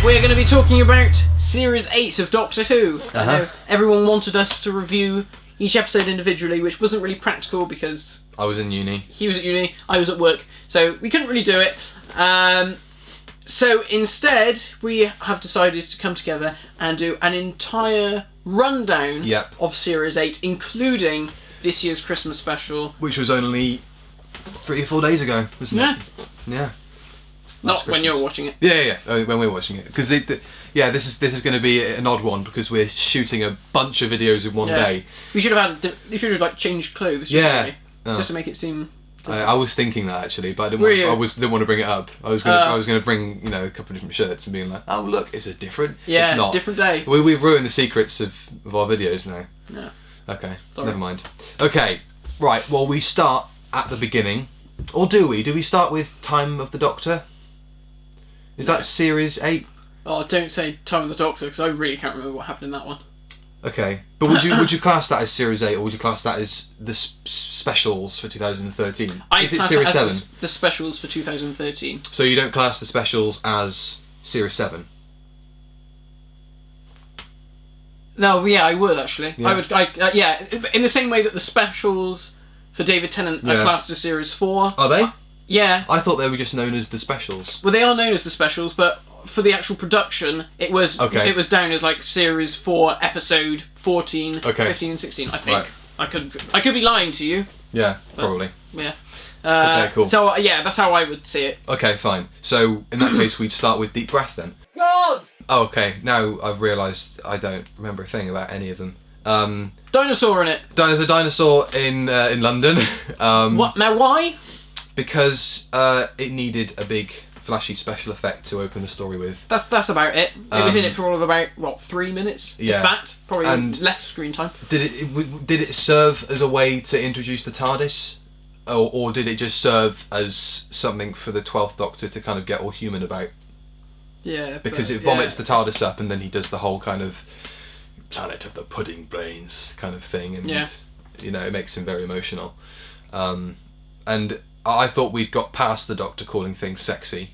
We're going to be talking about Series 8 of Doctor Who. I know everyone wanted us to review each episode individually, which wasn't really practical because... I was in uni. He was at uni, I was at work, so we couldn't really do it. So instead, we have decided to come together and do an entire rundown of Series 8, including this year's Christmas special. Which was only 3 or 4 days ago, wasn't it? Yeah. Not when you're watching it. Yeah. When we're watching it, because this is going to be an odd one because we're shooting a bunch of videos in one day. We should have like changed clothes. Just to make it seem. I was thinking that actually, but I didn't want to bring it up. I was going to bring a couple of different shirts and being like, oh look, it's a different. Yeah, it's not. Different day. We've ruined the secrets of our videos now. Yeah. Okay. Sorry. Never mind. Okay. Right. Well, we start at the beginning, or do we? Do we start with Time of the Doctor? Is that Series 8? Oh, don't say Time of the Doctor because I really can't remember what happened in that one. Okay, but would you class that as Series 8 or would you class that as the specials for 2013? Is it Series 7? The specials for 2013. So you don't class the specials as Series 7? No, yeah, I would actually. Yeah. I would. In the same way that the specials for David Tennant are classed as Series 4. Are they? Yeah. I thought they were just known as the specials. Well, they are known as the specials, but for the actual production, it was down as like Series 4, Episode 14, 15 and 16, I think. Right. I could be lying to you. Yeah, probably. Yeah. Okay, cool. So, that's how I would see it. Okay, fine. So, in that case, we'd start with Deep Breath then. God! Oh, okay. Now I've realised I don't remember a thing about any of them. Dinosaur in it. There's a dinosaur in London. What? Now, why? Because it needed a big flashy special effect to open the story with. That's about it. It was in it for all of about 3 minutes. Yeah. In fact, probably less screen time. Did it serve as a way to introduce the TARDIS, or did it just serve as something for the 12th Doctor to kind of get all human about? Yeah. Because it vomits the TARDIS up, and then he does the whole kind of planet of the pudding brains kind of thing, and it makes him very emotional. And I thought we'd got past the Doctor calling things sexy.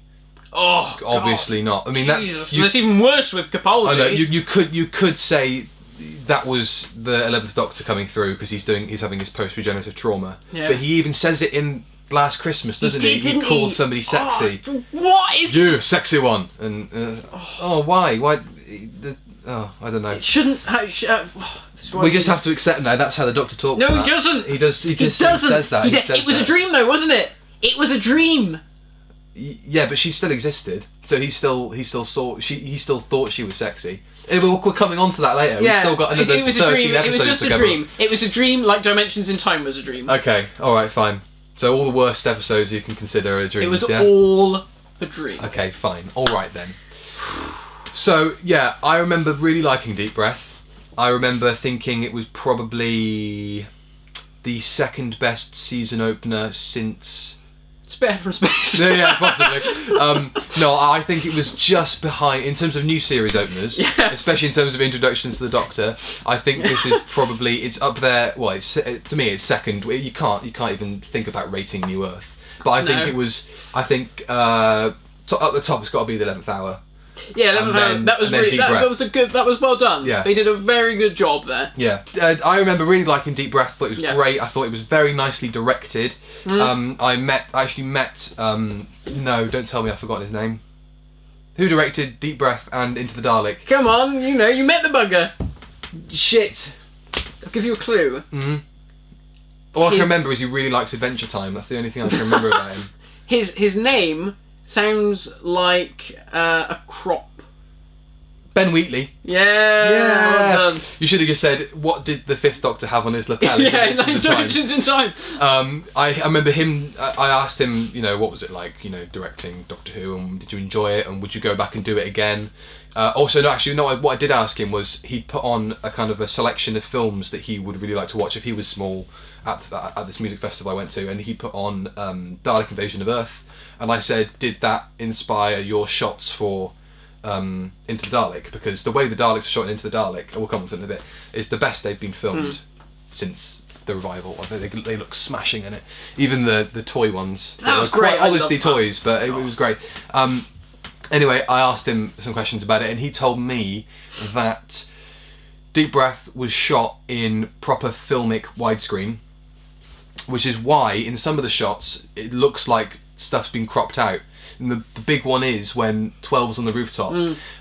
Oh, obviously not. I mean, that's even worse with Capaldi. I know you could say that was the 11th Doctor coming through because he's having his post-regenerative trauma. Yeah. But he even says it in Last Christmas, doesn't he? He calls somebody sexy. What is you sexy one? And why? I don't know. It shouldn't. We just have to accept now. That's how the Doctor talks. No, he doesn't. He does. He says that. It was a dream, though, wasn't it? It was a dream. Yeah, but she still existed. So he still thought she was sexy. We're coming on to that later. Yeah, we've still got another 13 episodes. It was just a dream. It was a dream, like Dimensions in Time was a dream. Okay, all right, fine. So all the worst episodes you can consider are dreams. It was all a dream. Okay, fine. All right then. So yeah, I remember really liking Deep Breath. I remember thinking it was probably the second best season opener since... Spare from Space. Yeah, possibly. No, I think it was just behind, in terms of new series openers, especially in terms of introductions to the Doctor, I think this is probably, it's up there, well, to me it's second. You can't even think about rating New Earth. But I think it was, at the top it's got to be the 11th Hour. Yeah, that was really that was well done. Yeah. They did a very good job there. Yeah, I remember really liking Deep Breath. Thought it was great. I thought it was very nicely directed. I actually met. No, don't tell me I've forgotten his name. Who directed Deep Breath and Into the Dalek? Come on, you met the bugger. Shit. I'll give you a clue. All I can remember is he really likes Adventure Time. That's the only thing I can remember about him. His name sounds like a crop. Ben Wheatley. Yeah. Well done. You should have just said, what did the 5th Doctor have on his lapel? Dimensions in Time. I remember him, I asked him, what was it like, directing Doctor Who, and did you enjoy it, and would you go back and do it again? What I did ask him was, he'd put on a kind of a selection of films that he would really like to watch if he was small at this music festival I went to, and he put on Dalek Invasion of Earth, and I said, did that inspire your shots for Into the Dalek? Because the way the Daleks are shot in Into the Dalek, and we'll come on to it in a bit, is the best they've been filmed since the revival. They look smashing in it. Even the toy ones. That was great. Obviously toys, but it was great. Anyway, I asked him some questions about it, and he told me that Deep Breath was shot in proper filmic widescreen, which is why in some of the shots it looks like stuff's been cropped out. And the big one is when 12's on the rooftop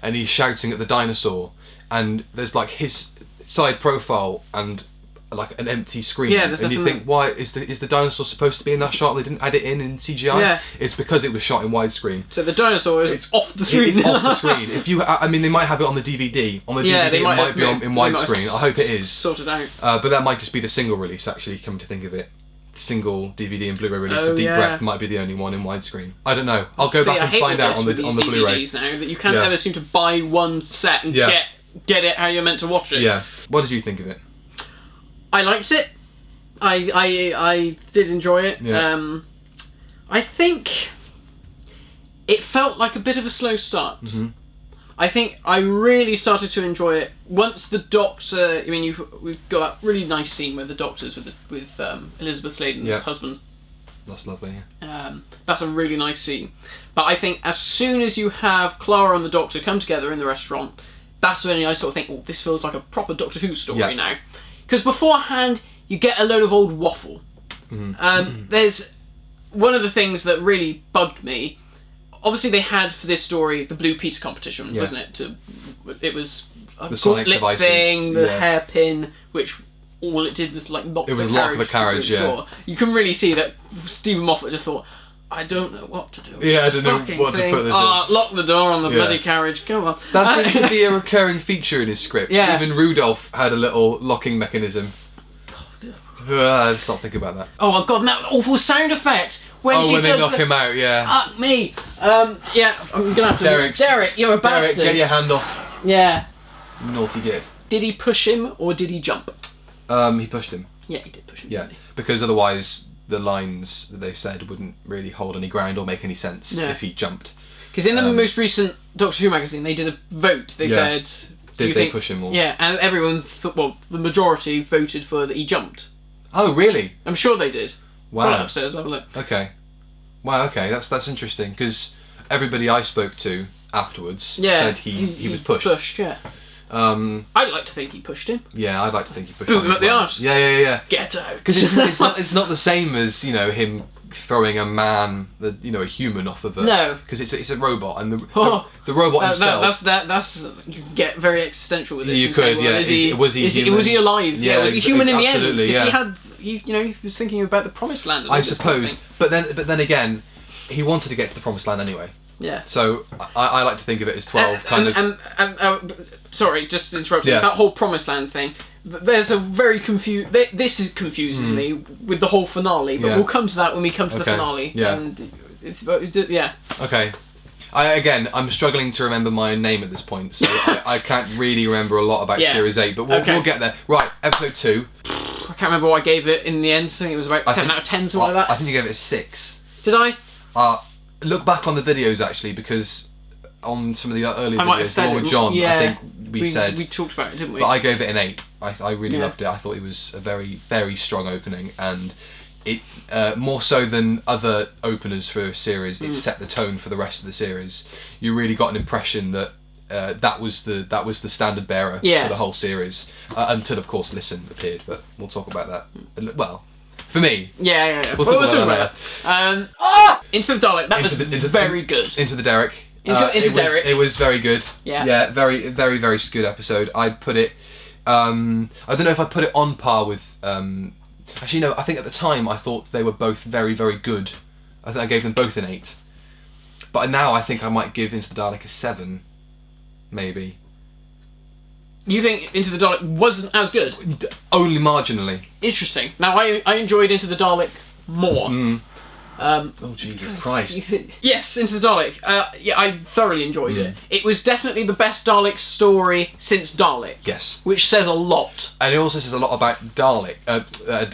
and he's shouting at the dinosaur, and there's like his side profile and like an empty screen, and you think, why is the dinosaur supposed to be in that shot? They didn't add it in CGI. Yeah. It's because it was shot in widescreen. So the dinosaur is off the screen. It's off the screen. If you, I mean, they might have it on the DVD. On the DVD, it might be in widescreen. I hope it is sorted out. But that might just be the single release. Actually, come to think of it, single DVD and Blu-ray release of Deep Breath might be the only one in widescreen. I don't know. I'll go back and find out on the Blu-ray. DVDs now that you can't ever seem to buy one set and get it how you're meant to watch it. Yeah. What did you think of it? I liked it. I did enjoy it. Yeah. I think it felt like a bit of a slow start. Mm-hmm. I think I really started to enjoy it once the Doctor. I mean, we've got a really nice scene where the Doctor's with Elizabeth Sladen's husband. That's lovely. That's a really nice scene. But I think as soon as you have Clara and the Doctor come together in the restaurant, that's when I sort of think, oh, this feels like a proper Doctor Who story now. Because beforehand, you get a load of old waffle. There's one of the things that really bugged me. Obviously, they had for this story the Blue Peter competition, wasn't it? It was a gauntlet thing, the hairpin, which all it did was like lock the carriage. Yeah. You can really see that Stephen Moffat just thought, I don't know what to do. Yeah, I don't know what to put this in. Lock the door on the bloody carriage. Come on. That seems to be a recurring feature in his script. Yeah. Even Rudolph had a little locking mechanism. Let's not think about that. Oh my god, and that awful sound effect when they knock him out, Fuck me. I'm gonna have to. Derek, you're a bastard. Derek, get your hand off. Yeah. Naughty git. Did he push him or did he jump? He pushed him. Yeah, he did push him. Yeah, because otherwise the lines that they said wouldn't really hold any ground or make any sense if he jumped. Because in the most recent Doctor Who magazine, they did a vote. They said, did they push him? Or? Yeah, and everyone, the majority voted for that he jumped. Oh, really? I'm sure they did. Wow. Go upstairs, have a look. Okay. Wow. Okay, that's interesting because everybody I spoke to afterwards said he was pushed. Pushed, yeah. I'd like to think he pushed him. Yeah, I'd like to think he pushed him. Boot him up the arse. Yeah. Get out. Because it's not the same as him throwing a man, a human off of a. No. Because it's a robot and the robot himself. That's you can get very existential with this. You could, was he alive? Yeah. Was he human in the end? Because he was thinking about the Promised Land. I suppose, but then again, he wanted to get to the Promised Land anyway. Yeah. So I like to think of it as 12 sorry, just to interrupt you. That whole Promised Land thing. There's a very this confuses me with the whole finale, but we'll come to that when we come to the finale. Yeah. And Okay. I'm struggling to remember my name at this point, so I can't really remember a lot about Series 8, but we'll get there. Right, episode 2. I can't remember what I gave it in the end. I think it was about 7 out of 10, something like that. I think you gave it a 6. Did I? Look back on the videos actually, because on some of the early videos, the one with John, I think we talked about it, didn't we? But I gave it an 8. I really loved it. I thought it was a very, very strong opening, and it more so than other openers for a series, it set the tone for the rest of the series. You really got an impression that that was the standard bearer for the whole series, until of course Listen appeared. But we'll talk about that. Well. For me. Yeah. We'll talk about that. Into the Dalek. That was very good. Into the Derek. Into Derek. It was very good. Yeah. Yeah, very, very, very good episode. I'd put it... I don't know if I put it on par with... actually, no, I think at the time I thought they were both very, very good. I think I gave them both an 8. But now I think I might give Into the Dalek a 7. Maybe. You think Into the Dalek wasn't as good? Only marginally. Interesting. Now, I enjoyed Into the Dalek more. Oh, Jesus Christ. Yes, Into the Dalek. I thoroughly enjoyed it. It was definitely the best Dalek story since Dalek. Yes. Which says a lot. And it also says a lot about Dalek,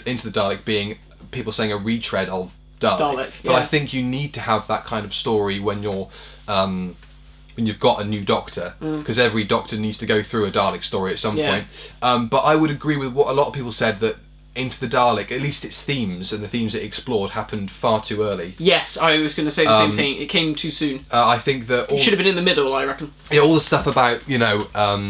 Into the Dalek being, people saying, a retread of Dalek. But I think you need to have that kind of story when you're... when you've got a new Doctor, because every Doctor needs to go through a Dalek story at some point. But I would agree with what a lot of people said, that into the Dalek, at least its themes and the themes it explored, happened far too early. Yes, I was going to say the same thing. It came too soon. I think that It should have been in the middle, I reckon. Yeah, all the stuff about, let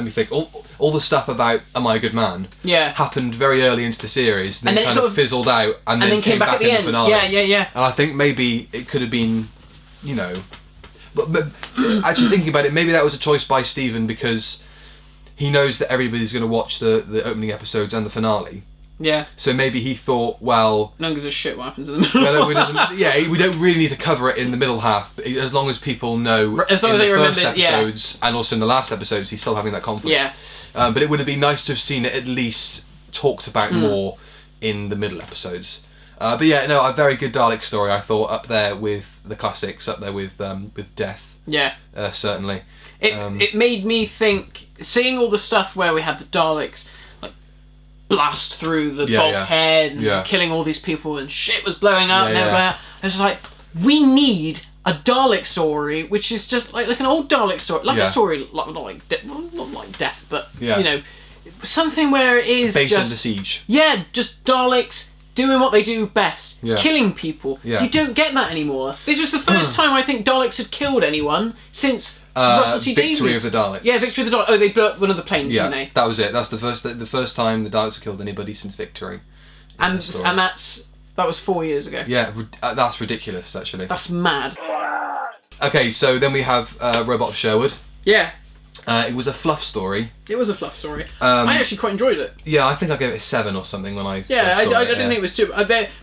me think. All the stuff about Am I a Good Man? Yeah. Happened very early into the series, and then kind of fizzled out, and then came back at the end. Finale. Yeah. And I think maybe it could have been, but actually thinking about it, maybe that was a choice by Stephen because he knows that everybody's going to watch the opening episodes and the finale. Yeah. So maybe he thought, well... No one gives a shit what happens in the middle. We don't really need to cover it in the middle half, as long as people know as long as they remember, episodes, and also in the last episodes, he's still having that conflict. Yeah. But it would have been nice to have seen it at least talked about more in the middle episodes. But yeah, no, a very good Dalek story, I thought, up there with the classics, up there with Death. Yeah. Certainly. It made me think, seeing all the stuff where we had the Daleks blast through the bulkhead and killing all these people and shit was blowing up and everywhere. I was just like, we need a Dalek story, which is just like an old Dalek story, a story not like Death, but something where it is based just on the siege. Yeah, just Daleks doing what they do best, killing people. Yeah. You don't get that anymore. This was the first time I think Daleks had killed anyone since Russell T Davies. Victory of the Daleks. Yeah, Victory of the Daleks. Oh, they blew up one of the planes, didn't they? That was it. That's the first time the Daleks have killed anybody since Victory. And that was 4 years ago. Yeah, that's ridiculous, actually. That's mad. Okay, so then we have Robot of Sherwood. Yeah. It was a fluff story. It was a fluff story. I actually quite enjoyed it. Yeah, I think I gave it a 7 or something when I I didn't think it was too...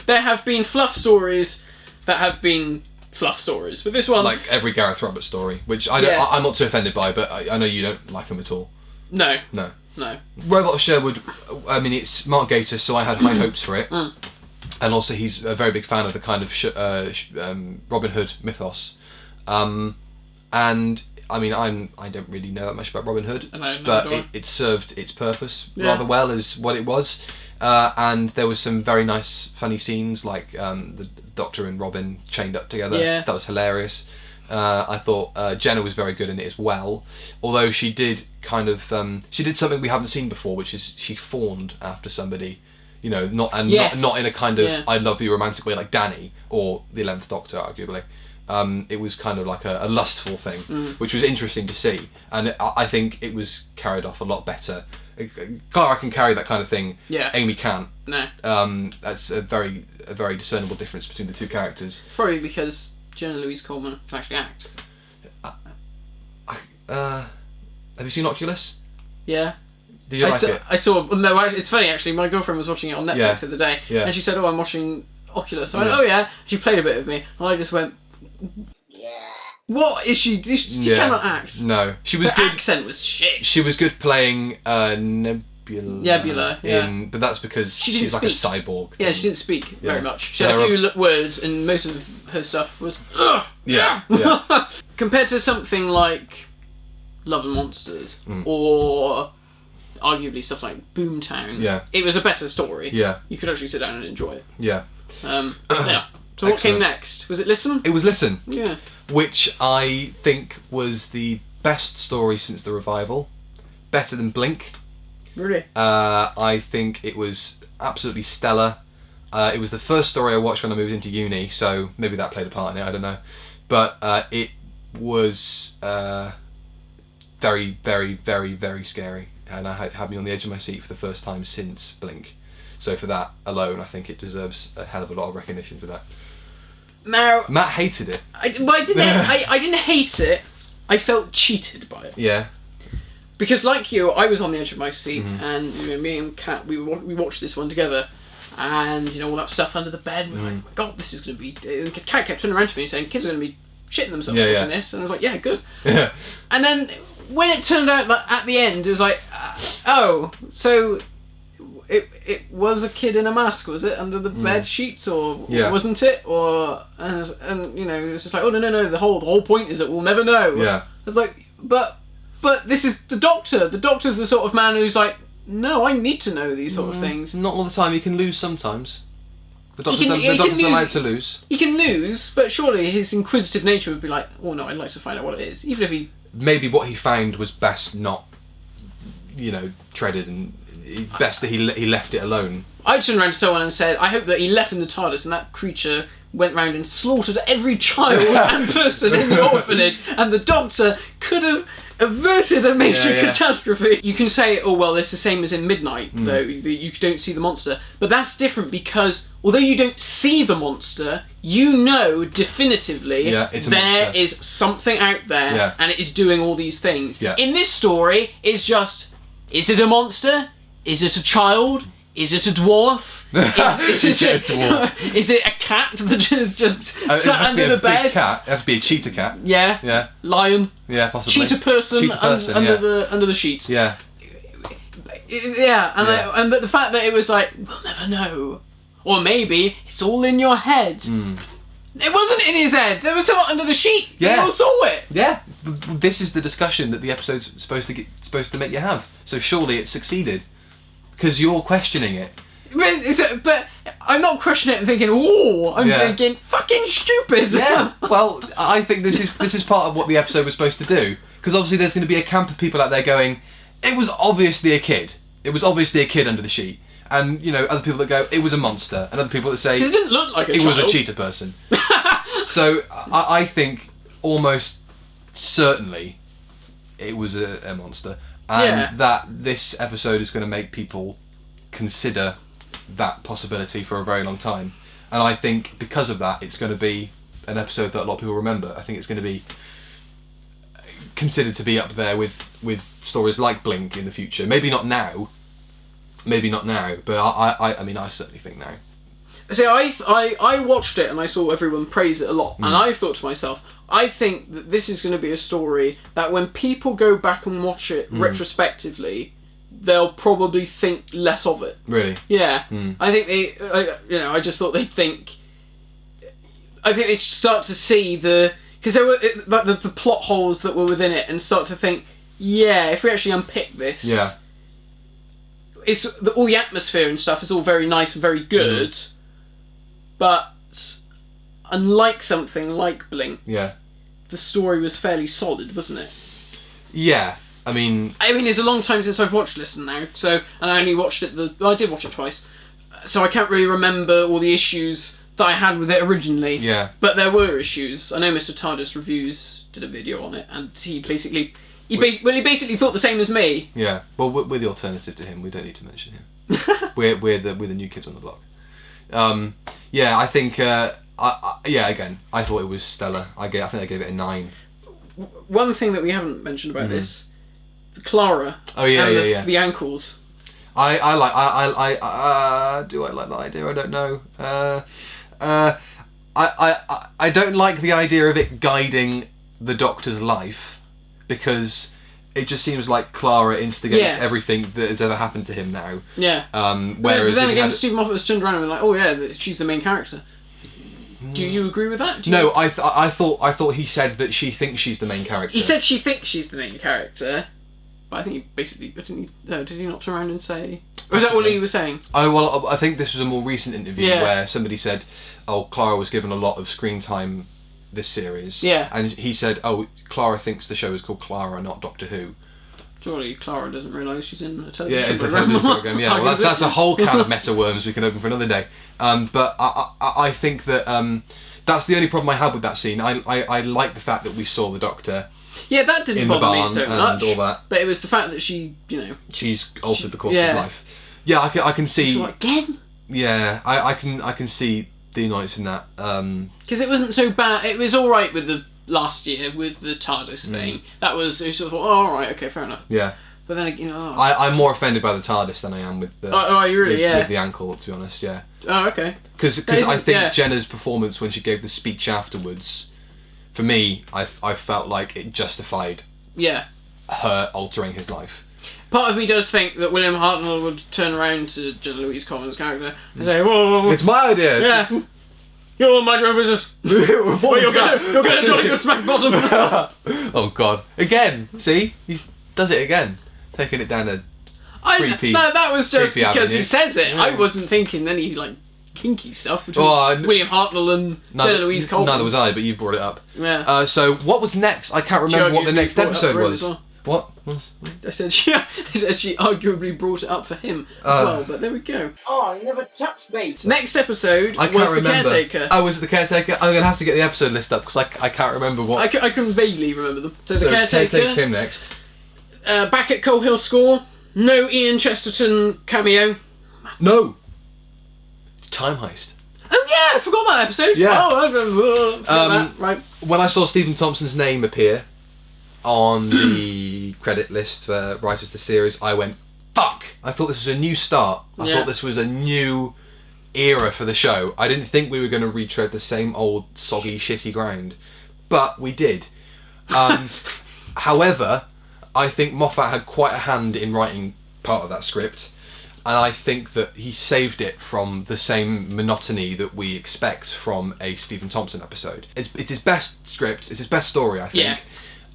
There have been fluff stories that have been fluff stories, but this one... Like every Gareth Roberts story, which I'm not too offended by, but I know you don't like him at all. No. No. Robot of Sherwood, I mean, it's Mark Gatiss, so I had high hopes for it. And also he's a very big fan of the kind of Robin Hood mythos. And... I mean, I don't really know that much about Robin Hood, but it served its purpose rather well as what it was. And there was some very nice, funny scenes, like the Doctor and Robin chained up together. Yeah. That was hilarious. I thought Jenna was very good in it as well, although she did kind of she did something we haven't seen before, which is she fawned after somebody, not in a kind of I love you romantic way like Danny or the 11th Doctor, arguably. It was kind of like a lustful thing, which was interesting to see, and I think it was carried off a lot better. Clara can carry that kind of thing. Yeah. Amy can't. No. That's a very discernible difference between the two characters. Probably because Jenna Louise Coleman can actually act. Have you seen Oculus? Yeah. Did you like it? I saw. No, it's funny actually. My girlfriend was watching it on Netflix the other day, and she said, "Oh, I'm watching Oculus." I went, "Oh yeah." She played a bit with me, and I just went, "What is she? She cannot act." No, she was Her good. Accent was shit. She was good playing Nebula. But that's because she's like a cyborg. Yeah, she didn't speak very much. She had a few words, and most of her stuff was yeah. Compared to something like Love and Monsters or arguably stuff like Boomtown, it was a better story. Yeah, you could actually sit down and enjoy it. Yeah. So what came next? Was it Listen? It was Listen. Yeah. Which I think was the best story since the revival. Better than Blink. Really? I think it was absolutely stellar. It was the first story I watched when I moved into uni, so maybe that played a part in it, I don't know. But it was very, very, very, very scary. And it had me on the edge of my seat for the first time since Blink. So for that alone, I think it deserves a hell of a lot of recognition for that. Now, Matt hated it. I didn't hate it. I felt cheated by it. Yeah. Because like you, I was on the edge of my seat, and me and Kat, we watched this one together, and all that stuff under the bed. And we were like, oh my God, this is going to be. Kat kept turning around to me saying, "Kids are going to be shitting themselves watching this," and I was like, "Yeah, good." Yeah. And then when it turned out that at the end, it was like, oh, so. It was a kid in a mask, was it, under the bed sheets, or wasn't it? Or and it was just like, oh no, the whole point is that we'll never know. Yeah. It's like, but this is the Doctor. The Doctor's the sort of man who's like, no, I need to know these sort of things. Not all the time. You can lose sometimes. The Doctor's allowed to lose. He can lose, but surely his inquisitive nature would be like, oh no, I'd like to find out what it is, even if he. Maybe what he found was best not, treaded and best that he left it alone. I turned around to someone and said, I hope that he left in the TARDIS and that creature went round and slaughtered every child and person in the orphanage, and the Doctor could have averted a major catastrophe. You can say, oh well, it's the same as in Midnight, though, you don't see the monster. But that's different because, although you don't see the monster, you know definitively there is something out there and it is doing all these things. Yeah. In this story, it's just, is it a monster? Is it a child? Is it a dwarf? Is it a cat that is just sat under the bed? Big cat. It has to be a cheetah cat. Yeah. Yeah. Lion. Yeah, possibly. Cheetah person under the sheets. Yeah. Yeah, and the fact that it was like, we'll never know. Or maybe it's all in your head. It wasn't in his head. There was someone under the sheet. Yeah. They all saw it. Yeah. This is the discussion that the episode's supposed to make you have. So surely it succeeded. Because you're questioning it. But I'm not questioning it and thinking, oh, I'm thinking, fucking stupid. Yeah. Well, I think this is part of what the episode was supposed to do. Because obviously there's going to be a camp of people out there going, it was obviously a kid. It was obviously a kid under the sheet. And, you know, other people that go, it was a monster. And other people that say, it didn't look like a child. It was a cheetah person. So I think almost certainly it was a monster. And that this episode is going to make people consider that possibility for a very long time. And I think because of that, it's going to be an episode that a lot of people remember. I think it's going to be considered to be up there with stories like Blink in the future. Maybe not now, but I mean, I certainly think now. See, I watched it and I saw everyone praise it a lot, and I thought to myself, I think that this is going to be a story that when people go back and watch it retrospectively, they'll probably think less of it. Really? Yeah. I think I just thought they'd think. I think they start to see because there were like the plot holes that were within it, and start to think, if we actually unpick this, it's all the atmosphere and stuff is all very nice and very good, but unlike something like Blink, the story was fairly solid, wasn't it? Yeah. I mean, it's a long time since I've watched Listen now, and I only watched it. I did watch it twice, so I can't really remember all the issues that I had with it originally. Yeah. But there were issues. I know Mr. TARDIS Reviews did a video on it, and he basically thought the same as me. Yeah. Well, we're the alternative to him. We don't need to mention him. we're the new kids on the block. I think. Again, I thought it was stellar. I think I gave it a 9. One thing that we haven't mentioned about this. Clara. Oh yeah, the ankles. I do I like that idea? I don't know. I don't like the idea of it guiding the Doctor's life, because it just seems like Clara instigates everything that has ever happened to him now. Yeah. Whereas then again, Stephen Moffat was turned around and been like, oh yeah, she's the main character. Do you agree with that? No, I thought he said that she thinks she's the main character. He said she thinks she's the main character. But I think he basically did he not turn around and say? Or was that all he was saying? Oh well, I think this was a more recent interview where somebody said, "Oh, Clara was given a lot of screen time this series." Yeah. And he said, "Oh, Clara thinks the show is called Clara, not Doctor Who." Surely Clara doesn't realise she's in a television program. Yeah, it's a television program. Yeah, well, that's a whole can of meta worms we can open for another day. But I think that that's the only problem I had with that scene. I like the fact that we saw the Doctor. Yeah, that didn't bother me so much. All that. But it was the fact that she, she's altered the course of his life. Yeah, I can see. Like, again? Yeah, I can see the annoyance in that. Because it wasn't so bad. It was all right with the last year with the TARDIS thing. That was sort of all right, okay, fair enough. Yeah. But then again, I'm more offended by the TARDIS than I am with the. Oh, you really? With the ankle, to be honest. Yeah. Oh, okay. Because I think Jenna's performance when she gave the speech afterwards. For me, I felt like it justified her altering his life. Part of me does think that William Hartnell would turn around to Jenna Louise Coleman's character and say, whoa. It's my idea. Yeah. You'll mind your own business. You're going to join your smack bottom. Oh, God. Again. See? He does it again. Taking it down a creepy... No, that was just because avenue. He says it. Yeah. I wasn't thinking any, kinky stuff between William Hartnell and Jenna Louise Coleman. Neither was I, but you brought it up. Yeah. So what was next? I can't remember what the next episode was. What? I said she arguably brought it up for him as well, but there we go. Oh, he never touched me. Next episode was The Caretaker. Oh, was it The Caretaker? I'm going to have to get the episode list up because I can't remember what... I can vaguely remember them. So The Caretaker came next. Back at Coal Hill School. No Ian Chesterton cameo. No! Time Heist. Oh yeah, I forgot that episode. Yeah. Oh, I forgot that. Right. When I saw Stephen Thompson's name appear on the credit list for writers of the series, I went, fuck! I thought this was a new start. I thought this was a new era for the show. I didn't think we were going to retread the same old soggy, shitty ground. But we did. However, I think Moffat had quite a hand in writing part of that script. And I think that he saved it from the same monotony that we expect from a Stephen Thompson episode. It's his best script, it's his best story, I think.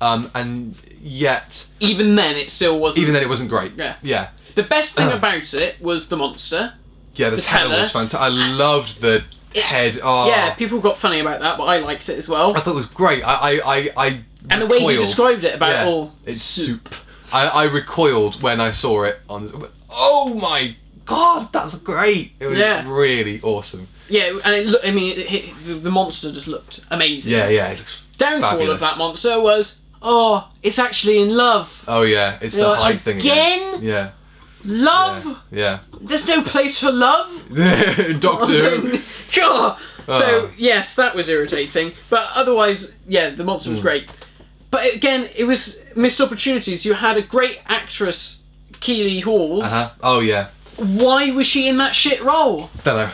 Yeah. And yet... Even then, it still wasn't... Even then, it wasn't great. Yeah. The best thing about it was the monster. Yeah, the teller was fantastic. I loved the head. Oh. Yeah, people got funny about that, but I liked it as well. I thought it was great. I and the way he described it about it's soup. I recoiled when I saw it on... Oh my god, that's great! It was really awesome. Yeah, and it looked... I mean, the monster just looked amazing. Yeah, it looks Downfall fabulous. of that monster was... Oh, it's actually in love. Oh yeah, it's the high thing again. Yeah. Love? Yeah. There's no place for love? Doctor Who. Sure. So, yes, that was irritating. But otherwise, yeah, the monster was great. But again, it was missed opportunities. You had a great actress, Keely Hawes. Oh yeah. Why was she in that shit role? Don't know.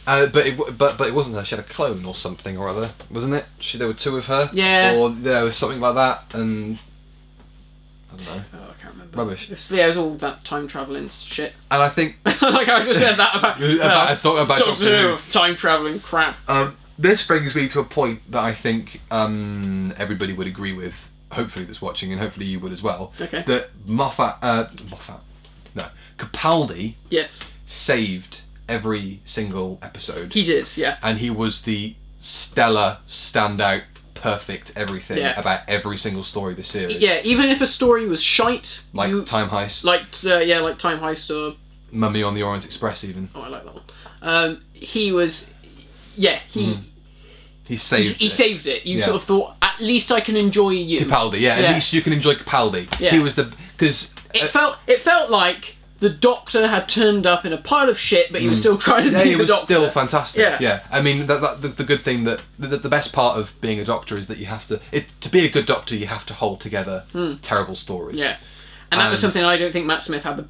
But it wasn't her. She had a clone or something or other, wasn't it? There were two of her. Yeah. Or there was something like that, and I don't know. Oh, I can't remember. Rubbish. It was all that time travelling shit. And I think like I just said that about Doctor Who. Time travelling crap. This brings me to a point that I think everybody would agree with. Hopefully, that's watching, and hopefully you would as well. Okay. That Capaldi. Yes. Saved every single episode. He did, yeah. And he was the stellar, standout, perfect everything about every single story of the series. Yeah, even if a story was shite, like Time Heist, like Time Heist or Mummy on the Orient Express, even. Oh, I like that one. He was, he saved. He saved it. You sort of thought, at least I can enjoy you. Capaldi, at least you can enjoy Capaldi. Yeah. He was because it felt like the Doctor had turned up in a pile of shit, but he was still trying to be the Doctor. He was still fantastic. Yeah. I mean, the good thing that the best part of being a Doctor is that you have to be a good Doctor. You have to hold together terrible stories. Yeah, and that was something I don't think Matt Smith had.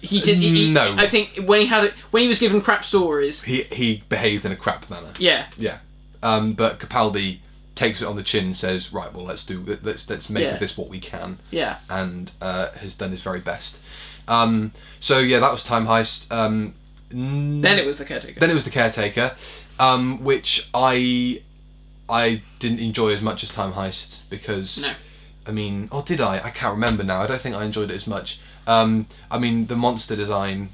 He did. No, I think when he was given crap stories, he behaved in a crap manner. Yeah. But Capaldi takes it on the chin and says, right, well, let's make of this what we can. Yeah. And has done his very best. So yeah, that was Time Heist. Then it was The Caretaker. Which I didn't enjoy as much as Time Heist because I mean, or did I? I can't remember now. I don't think I enjoyed it as much. I mean, the monster design.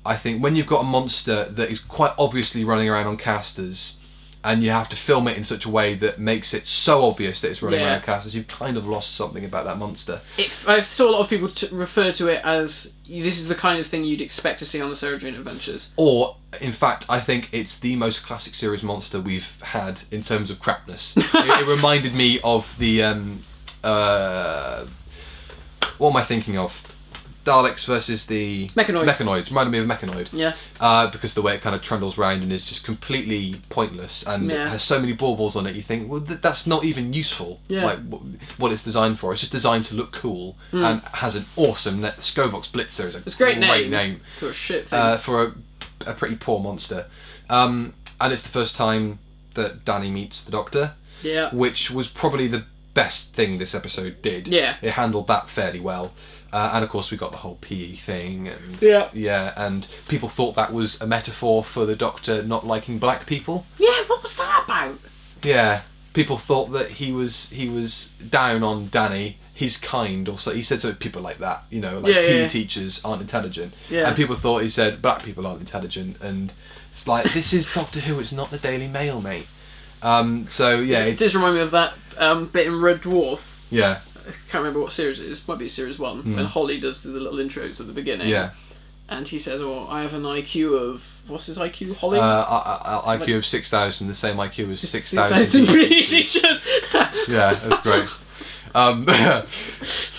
I think when you've got a monster that is quite obviously running around on casters, and you have to film it in such a way that makes it so obvious that it's running around casters, you've kind of lost something about that monster. I saw a lot of people refer to it as this is the kind of thing you'd expect to see on the Sarah Jane Adventures. Or, in fact, I think it's the most classic series monster we've had in terms of crapness. it reminded me of the what am I thinking of? Daleks versus the Mechanoids. Reminded me of Mechanoid. Yeah. Because the way it kind of trundles around and is just completely pointless and has so many baubles on it, you think, well, that's not even useful. Yeah. Like what it's designed for. It's just designed to look cool and has an awesome Scovox Blitzer is a great name for a shit thing. For a pretty poor monster. And it's the first time that Danny meets the Doctor. Yeah. Which was probably the best thing this episode did. Yeah. It handled that fairly well. And of course we got the whole PE thing and and people thought that was a metaphor for the Doctor not liking black people. Yeah, what was that about? Yeah. People thought that he was down on Danny, he's kind, or so he said something people like that, you know, like PE teachers aren't intelligent. Yeah. And people thought he said black people aren't intelligent, and it's like this is Doctor Who, it's not the Daily Mail, mate. So yeah. It does remind me of that bit in Red Dwarf. Yeah. can't remember what series it is. Might be series 1 when Holly does the little intros at the beginning. Yeah. And he says, "Oh, I have an IQ of what's his IQ, Holly? IQ of 6,000, the same IQ as 6,000 British teachers." Yeah, that's great.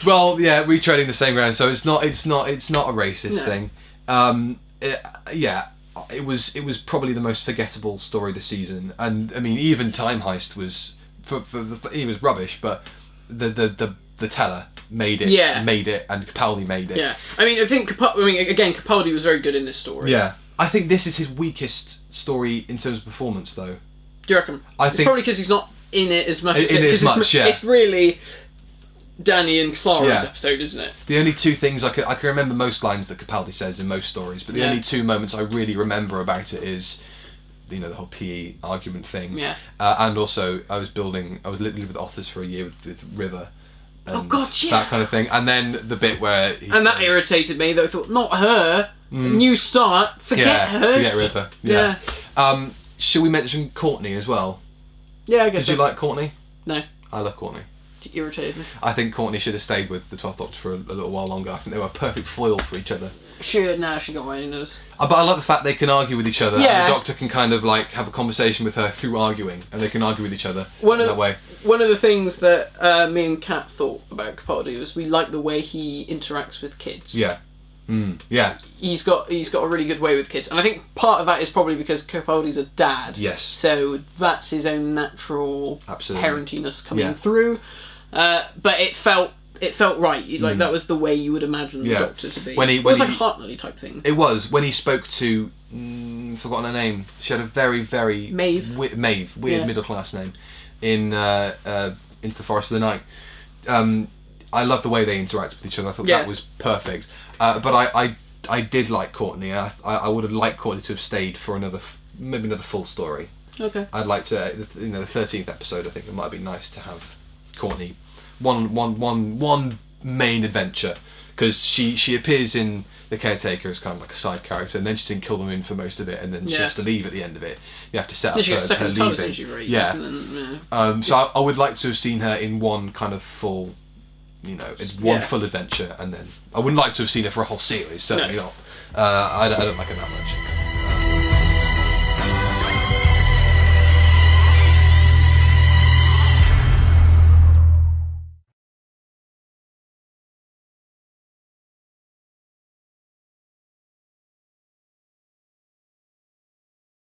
Well, yeah, retreading the same ground. So it's not a racist thing. It was probably the most forgettable story this season, and I mean, even Time Heist was he was rubbish, but the teller made it, and Capaldi made it. Yeah, I mean, again, Capaldi was very good in this story. Yeah, I think this is his weakest story in terms of performance, though. Do you reckon? I think probably because he's not in it as much. Yeah. It's really Danny and Clara's episode, isn't it? The only two things I can remember most lines that Capaldi says in most stories, but the only two moments I really remember about it is, the whole PE argument thing. Yeah. And also, I was literally with otters for a year with River. Oh God, yeah. That kind of thing, and then the bit where that irritated me. That I thought, not her. New start. Forget her. Forget River. Yeah. Should we mention Courtney as well? Yeah, I guess. Did you like Courtney? No. I love Courtney. It irritated me. I think Courtney should have stayed with the 12th Doctor for a little while longer. I think they were a perfect foil for each other. She got my nose. But I like the fact they can argue with each other. Yeah. And the Doctor can kind of like have a conversation with her through arguing, and they can argue with each other that way. One of the things that me and Kat thought about Capaldi was we like the way he interacts with kids. Yeah. Yeah. He's got a really good way with kids, and I think part of that is probably because Capaldi's a dad. Yes. So that's his own natural parentiness coming through. But it felt right. Like that was the way you would imagine the Doctor to be. It was like a Hartnell type thing. It was when he spoke to forgotten her name. She had a very very Maeve. Weird middle class name in Into the Forest of the Night. I love the way they interact with each other. I thought that was perfect. But I did like Courtney. I would have liked Courtney to have stayed for maybe another full story. Okay. I'd like to, the 13th episode. I think it might be nice to have Courtney one main adventure, because she appears in The Caretaker as kind of like a side character, and then she's in Kill Them In for most of it, and then she has to leave at the end of it. You have to set up her leaving. So I would like to have seen her in one kind of full, full adventure, and then I wouldn't like to have seen her for a whole series. Certainly not. I don't like it that much.